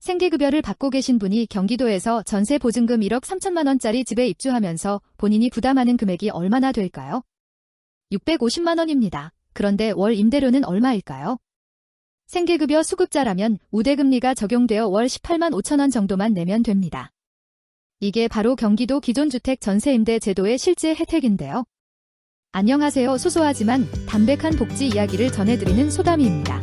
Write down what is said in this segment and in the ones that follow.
생계급여를 받고 계신 분이 경기도에서 전세 보증금 1억 3천만 원짜리 집에 입주하면서 본인이 부담하는 금액이 얼마나 될까요? 650만 원입니다. 그런데 월 임대료는 얼마일까요? 생계급여 수급자라면 우대금리가 적용되어 월 18만 5천 원 정도만 내면 됩니다. 이게 바로 경기도 기존주택 전세임대 제도의 실제 혜택인데요. 안녕하세요. 소소하지만 담백한 복지 이야기를 전해드리는 소담이입니다.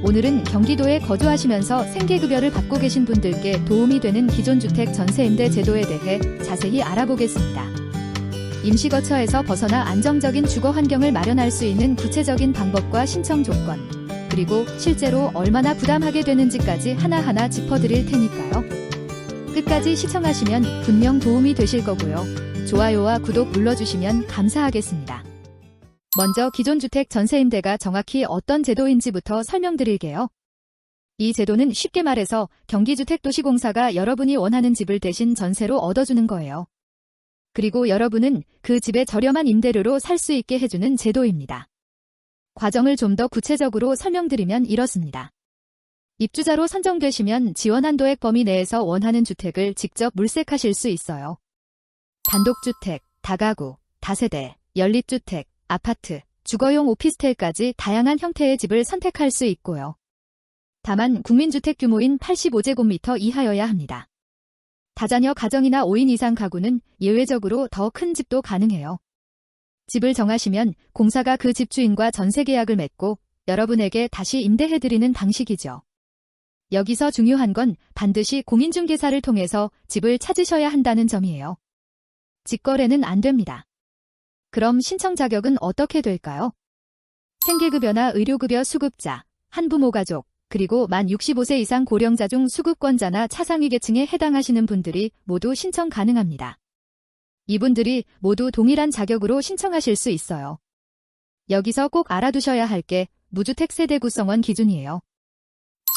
오늘은 경기도에 거주하시면서 생계급여를 받고 계신 분들께 도움이 되는 기존주택 전세임대 제도에 대해 자세히 알아보겠습니다. 임시거처에서 벗어나 안정적인 주거 환경을 마련할 수 있는 구체적인 방법과 신청 조건, 그리고 실제로 얼마나 부담하게 되는지까지 하나하나 짚어드릴 테니까요. 끝까지 시청하시면 분명 도움이 되실 거고요. 좋아요와 구독 눌러주시면 감사하겠습니다. 먼저 기존주택 전세임대가 정확히 어떤 제도인지부터 설명드릴게요. 이 제도는 쉽게 말해서 경기주택도시공사가 여러분이 원하는 집을 대신 전세로 얻어주는 거예요. 그리고 여러분은 그 집에 저렴한 임대료로 살 수 있게 해주는 제도입니다. 과정을 좀 더 구체적으로 설명드리면 이렇습니다. 입주자로 선정되시면 지원 한도액 범위 내에서 원하는 주택을 직접 물색하실 수 있어요. 단독주택, 다가구, 다세대, 연립주택, 아파트, 주거용 오피스텔까지 다양한 형태의 집을 선택할 수 있고요. 다만 국민주택 규모인 85제곱미터 이하여야 합니다. 다자녀 가정이나 5인 이상 가구는 예외적으로 더 큰 집도 가능해요. 집을 정하시면 공사가 그 집주인과 전세계약을 맺고 여러분에게 다시 임대해드리는 방식이죠. 여기서 중요한 건 반드시 공인중개사를 통해서 집을 찾으셔야 한다는 점이에요. 직거래는 안 됩니다. 그럼 신청 자격은 어떻게 될까요? 생계급여나 의료급여 수급자, 한부모 가족, 그리고 만 65세 이상 고령자 중 수급권자나 차상위 계층에 해당하시는 분들이 모두 신청 가능합니다. 이분들이 모두 동일한 자격으로 신청하실 수 있어요. 여기서 꼭 알아두셔야 할 게 무주택 세대 구성원 기준이에요.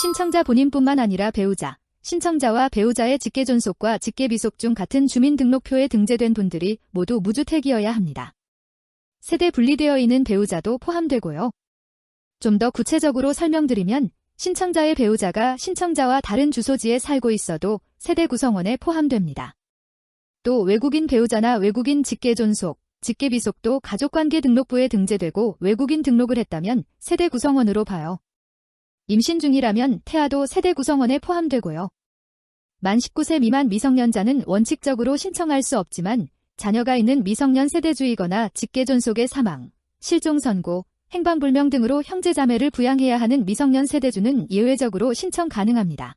신청자 본인뿐만 아니라 배우자, 신청자와 배우자의 직계존속과 직계비속 중 같은 주민등록표에 등재된 분들이 모두 무주택이어야 합니다. 세대 분리되어 있는 배우자도 포함되고요. 좀 더 구체적으로 설명드리면 신청자의 배우자가 신청자와 다른 주소지에 살고 있어도 세대 구성원에 포함됩니다. 또 외국인 배우자나 외국인 직계존속, 직계비속도 가족관계 등록부에 등재되고 외국인 등록을 했다면 세대 구성원으로 봐요. 임신 중이라면 태아도 세대 구성원에 포함되고요. 만 19세 미만 미성년자는 원칙적으로 신청할 수 없지만 자녀가 있는 미성년 세대주이거나 직계존속의 사망, 실종 선고, 행방불명 등으로 형제자매를 부양해야 하는 미성년 세대주는 예외적으로 신청 가능합니다.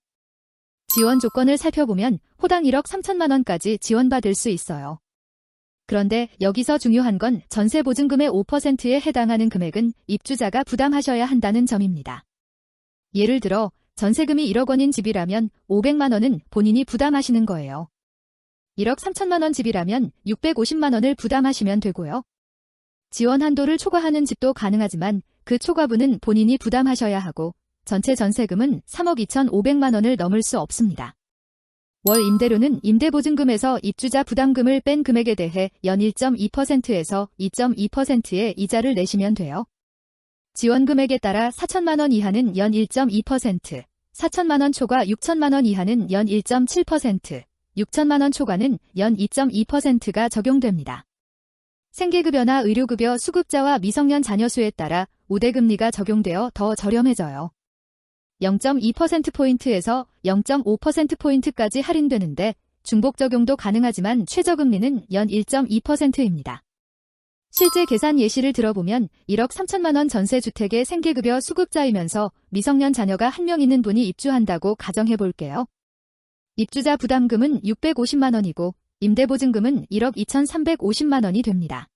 지원 조건을 살펴보면 호당 1억 3천만 원까지 지원받을 수 있어요. 그런데 여기서 중요한 건 전세보증금의 5%에 해당하는 금액은 입주자가 부담하셔야 한다는 점입니다. 예를 들어 전세금이 1억 원인 집이라면 500만 원은 본인이 부담하시는 거예요. 1억 3천만 원 집이라면 650만 원을 부담하시면 되고요. 지원 한도를 초과하는 집도 가능하지만 그 초과분은 본인이 부담하셔야 하고 전체 전세금은 3억 2,500만 원을 넘을 수 없습니다. 월 임대료는 임대보증금에서 입주자 부담금을 뺀 금액에 대해 연 1.2%에서 2.2%의 이자를 내시면 돼요. 지원금액에 따라 4천만 원 이하는 연 1.2%, 4천만 원 초과 6천만 원 이하는 연 1.7%, 6천만 원 초과는 연 2.2%가 적용됩니다. 생계급여나 의료급여 수급자와 미성년 자녀 수에 따라 우대금리가 적용되어 더 저렴해져요. 0.2%포인트에서 0.5%포인트까지 할인되는데 중복 적용도 가능하지만 최저금리는 연 1.2%입니다. 실제 계산 예시를 들어보면 1억 3천만 원 전세주택의 생계급여 수급자이면서 미성년 자녀가 1명 있는 분이 입주한다고 가정해볼게요. 입주자 부담금은 650만 원이고 임대보증금은 1억 2,350만 원이 됩니다.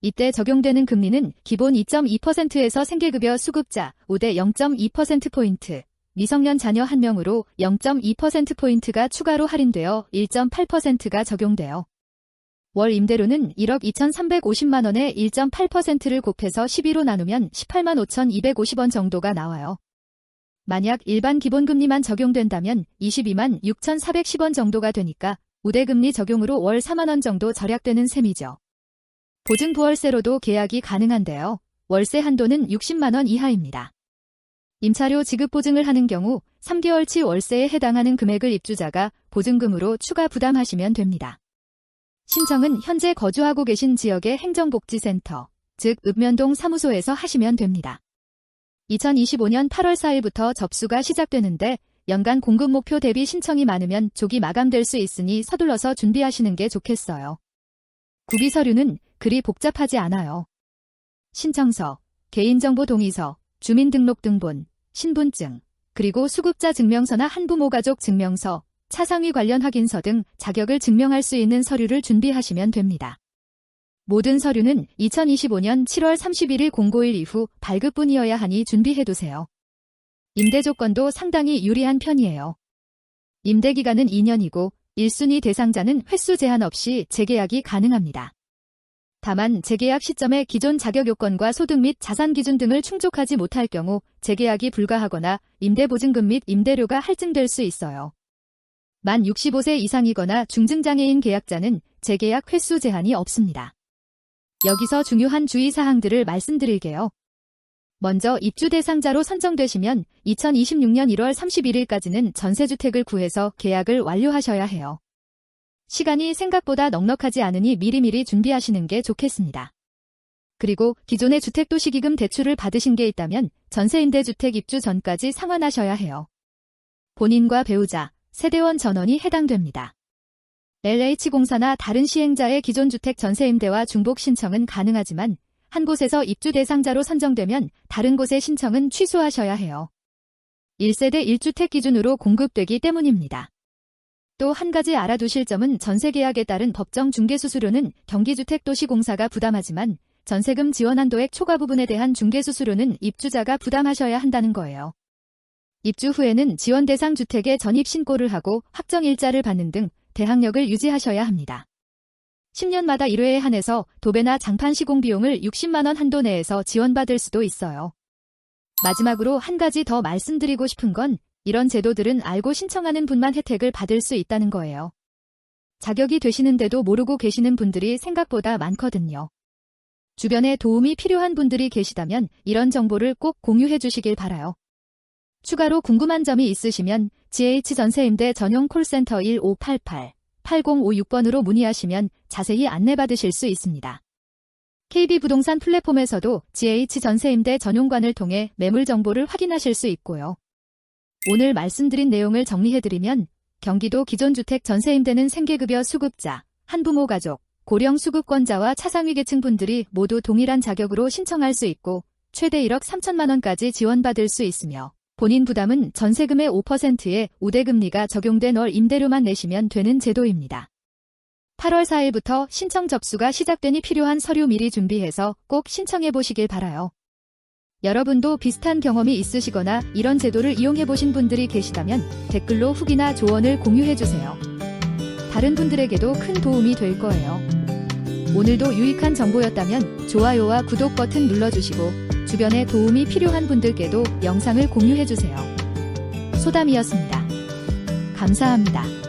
이때 적용되는 금리는 기본 2.2%에서 생계급여 수급자 5대 0.2%포인트, 미성년 자녀 1명으로 0.2%포인트가 추가로 할인되어 1.8%가 적용돼요. 월 임대료는 1억 2,350만 원에 1.8%를 곱해서 12로 나누면 18만 5,250원 정도가 나와요. 만약 일반 기본금리만 적용된다면 22만 6,410원 정도가 되니까 우대금리 적용으로 월 4만 원 정도 절약되는 셈이죠. 보증부월세로도 계약이 가능한데요. 월세 한도는 60만 원 이하입니다. 임차료 지급 보증을 하는 경우 3개월치 월세에 해당하는 금액을 입주자가 보증금으로 추가 부담하시면 됩니다. 신청은 현재 거주하고 계신 지역의 행정복지센터, 즉 읍면동 사무소에서 하시면 됩니다. 2025년 8월 4일부터 접수가 시작되는데 연간 공급 목표 대비 신청이 많으면 조기 마감될 수 있으니 서둘러서 준비하시는 게 좋겠어요. 구비 서류는 그리 복잡하지 않아요. 신청서, 개인정보 동의서, 주민등록등본, 신분증, 그리고 수급자 증명서나 한부모 가족 증명서, 차상위 관련 확인서 등 자격을 증명할 수 있는 서류를 준비하시면 됩니다. 모든 서류는 2025년 7월 31일 공고일 이후 발급분이어야 하니 준비해두세요. 임대 조건도 상당히 유리한 편이에요. 임대 기간은 2년이고 1순위 대상자는 횟수 제한 없이 재계약이 가능합니다. 다만 재계약 시점에 기존 자격 요건과 소득 및 자산 기준 등을 충족하지 못할 경우 재계약이 불가하거나 임대보증금 및 임대료가 할증될 수 있어요. 만 65세 이상이거나 중증장애인 계약자는 재계약 횟수 제한이 없습니다. 여기서 중요한 주의사항들을 말씀드릴게요. 먼저 입주 대상자로 선정되시면 2026년 1월 31일까지는 전세주택을 구해서 계약을 완료하셔야 해요. 시간이 생각보다 넉넉하지 않으니 미리미리 준비하시는 게 좋겠습니다. 그리고 기존의 주택도시기금 대출을 받으신 게 있다면 전세임대주택 입주 전까지 상환하셔야 해요. 본인과 배우자, 세대원 전원이 해당됩니다. LH공사나 다른 시행자의 기존 주택 전세임대와 중복 신청은 가능하지만 한 곳에서 입주 대상자로 선정되면 다른 곳의 신청은 취소하셔야 해요. 1세대 1주택 기준으로 공급되기 때문입니다. 또 한 가지 알아두실 점은 전세계약에 따른 법정 중개수수료는 경기주택도시공사가 부담하지만 전세금 지원 한도액 초과 부분에 대한 중개수수료는 입주자가 부담하셔야 한다는 거예요. 입주 후에는 지원 대상 주택에 전입신고를 하고 확정일자를 받는 등 대항력을 유지하셔야 합니다. 10년마다 1회에 한해서 도배나 장판 시공 비용을 60만 원 한도 내에서 지원받을 수도 있어요. 마지막으로 한 가지 더 말씀드리고 싶은 건 이런 제도들은 알고 신청하는 분만 혜택을 받을 수 있다는 거예요. 자격이 되시는데도 모르고 계시는 분들이 생각보다 많거든요. 주변에 도움이 필요한 분들이 계시다면 이런 정보를 꼭 공유해 주시길 바라요. 추가로 궁금한 점이 있으시면 GH전세임대 전용 콜센터 1588-8056번으로 문의하시면 자세히 안내받으실 수 있습니다. KB부동산 플랫폼에서도 GH전세임대 전용관을 통해 매물 정보를 확인하실 수 있고요. 오늘 말씀드린 내용을 정리해드리면 경기도 기존 주택 전세임대는 생계급여 수급자, 한부모 가족, 고령 수급권자와 차상위 계층 분들이 모두 동일한 자격으로 신청할 수 있고 최대 1억 3천만 원까지 지원받을 수 있으며 본인 부담은 전세금의 5%의 우대금리가 적용된 월 임대료만 내시면 되는 제도입니다. 8월 4일부터 신청 접수가 시작되니 필요한 서류 미리 준비해서 꼭 신청해 보시길 바라요. 여러분도 비슷한 경험이 있으시거나 이런 제도를 이용해 보신 분들이 계시다면 댓글로 후기나 조언을 공유해 주세요. 다른 분들에게도 큰 도움이 될 거예요. 오늘도 유익한 정보였다면 좋아요와 구독 버튼 눌러주시고 주변에 도움이 필요한 분들께도 영상을 공유해 주세요. 소담이었습니다. 감사합니다.